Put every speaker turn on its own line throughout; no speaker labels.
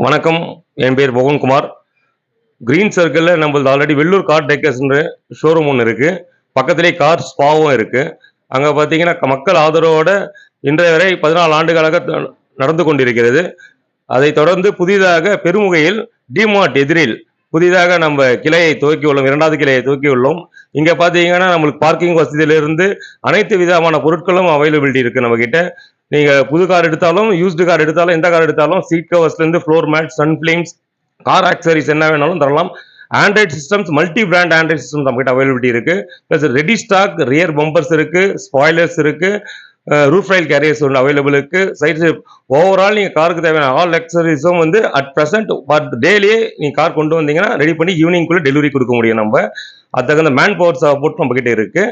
வணக்கம். என் பேர் பவன்குமார். கிரீன் சர்க்கிள்ல நம்மளது ஆல்ரெடி வெள்ளூர் கார் டெக்கர்ஸ்ன்ற ஷோரூம் ஒன்று இருக்கு. பக்கத்திலே கார் ஸ்பாவும் இருக்கு. அங்க பார்த்தீங்கன்னா, மக்கள் ஆதரவோட இன்றைய வரை 14 ஆண்டுகளாக நடந்து கொண்டிருக்கிறது. அதைத் தொடர்ந்து புதிதாக பெருமுகையில் டிமார்ட் எதிரில் புதிதாக நம்ம கிளையை துவக்கியுள்ளோம். 2வது கிளையை துவக்கியுள்ளோம். இங்க பார்த்தீங்கன்னா, நம்மளுக்கு பார்க்கிங் வசதியிலிருந்து அனைத்து விதமான பொருட்களும் அவைலபிலிட்டி இருக்கு நம்மகிட்ட. நீங்க புது கார் எடுத்தாலும், யூஸ்டு கார் எடுத்தாலும், எந்த கார் எடுத்தாலும் சீட் கவர்ஸ்லேருந்து floor mat, sun films, car accessories என்ன வேணாலும் தரலாம். Android systems, multi brand android system நம்மகிட்ட அவைலபிலிட்டி இருக்கு. Plus ready stock rear bumpers இருக்கு, ஸ்பாய்லர்ஸ் இருக்கு, ரூஃப் ரைல் கேரியர்ஸ் ஒன்று அவைலபிள் இருக்கு. சைட்ஸ் ஓவரால் நீங்கள் காருக்கு தேவையான ஆல் ஆக்சரிஸும் வந்து அட் ப்ரெசென்ட் டேலியே நீங்கள் கார் கொண்டு வந்தீங்கன்னா ரெடி பண்ணி ஈவினிங்குள்ளே டெலிவரி கொடுக்க முடியும். நம்ம அது தகுந்த மேன் பவர் சப்போர்ட் நம்மகிட்ட இருக்கு.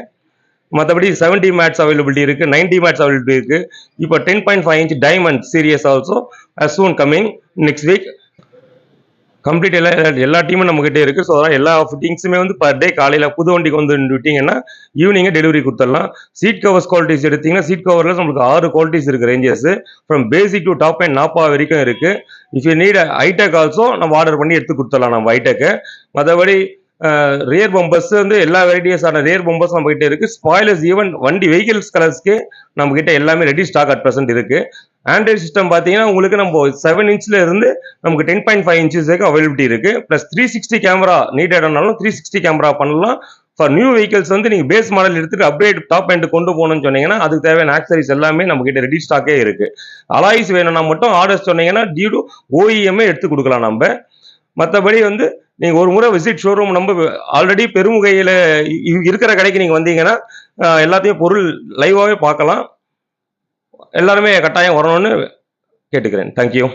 மற்றபடி 70 மேட்ஸ் அவைலபிலிட்டி இருக்கு, 90 மேட்ஸ் அவைலபிலிட்டி இருக்கு. இப்போ 10.5 inch diamond series also soon coming next week. Complete எல்லா டீமும் நம்ம கிட்டே இருக்கு. ஸோ அதெல்லாம் எல்லா ஃபிட்டிங்ஸுமே வந்து பர் டே காலையில் புது வண்டிக்கு வந்து விட்டீங்கன்னா ஈவினிங்கே டெலிவரி கொடுத்துடலாம். சீட் கவர்ஸ் குவாலிட்டிஸ் எடுத்தீங்கன்னா சீட் கவரில் நம்மளுக்கு 6 குவாலிட்டிஸ் இருக்கு ranges. From basic to top and nappa வரைக்கும் இருக்கு. இஃப் யூ நீட் ஐடெக் ஆல்சோ நம்ம ஆர்டர் பண்ணி எடுத்து கொடுத்துடலாம் நம்ம ஐடெக்கு. மற்றபடி ரியர் பம்பர்ஸ் வந்து எல்லா வெரைட்டிஸான ரியர் பம்பர்ஸ் நம்ம கிட்ட இருக்கு. ஸ்பாய்லர்ஸ் ஈவன் வண்டி வெஹிக்கிள்ஸ் கலர்ஸ்க்கு நம்ம கிட்ட எல்லாமே ரெடி ஸ்டாக் அட் ப்ரெசென்ட் இருக்கு. ஆண்ட்ராய்ட் சிஸ்டம் பார்த்தீங்கன்னா உங்களுக்கு நம்ம 7 இன்ச்ல இருந்து நமக்கு 10.5 இன்ச்சஸ் அவைலபிலிட்டி இருக்கு. பிளஸ் 360 கேமரா நீடட்னாலும் 360 கேமரா பண்ணலாம். ஃபார் நியூ வெஹிக்கிள்ஸ் வந்து நீங்க பேஸ் மாடல் எடுத்துட்டு அப்கிரேட் டாப் எண்ட் கொண்டு போகணும்னு சொன்னீங்கன்னா அதுக்கு தேவையான ஆக்சரிஸ் எல்லாமே நம்ம கிட்ட ரெடி ஸ்டாக்கே இருக்கு. அலாய்ஸ் வேணும்னா மட்டும் ஆர்டர்ஸ் சொன்னீங்கன்னா டியூ டு ஓஇஎம்ஏ எடுத்து கொடுக்கலாம் நம்ம. மற்றபடி வந்து நீங்க ஒரு முறை விசிட் ஷோரூம் நம்ம ஆல்ரெடி பெருமுகையில இருக்கிற கடைக்கு நீங்க வந்தீங்கன்னா எல்லாத்தையும் பொருள் லைவாவே பார்க்கலாம். எல்லாருமே கட்டாயம் வரணும்னு கேட்டுக்கிறேன். தேங்க்யூ.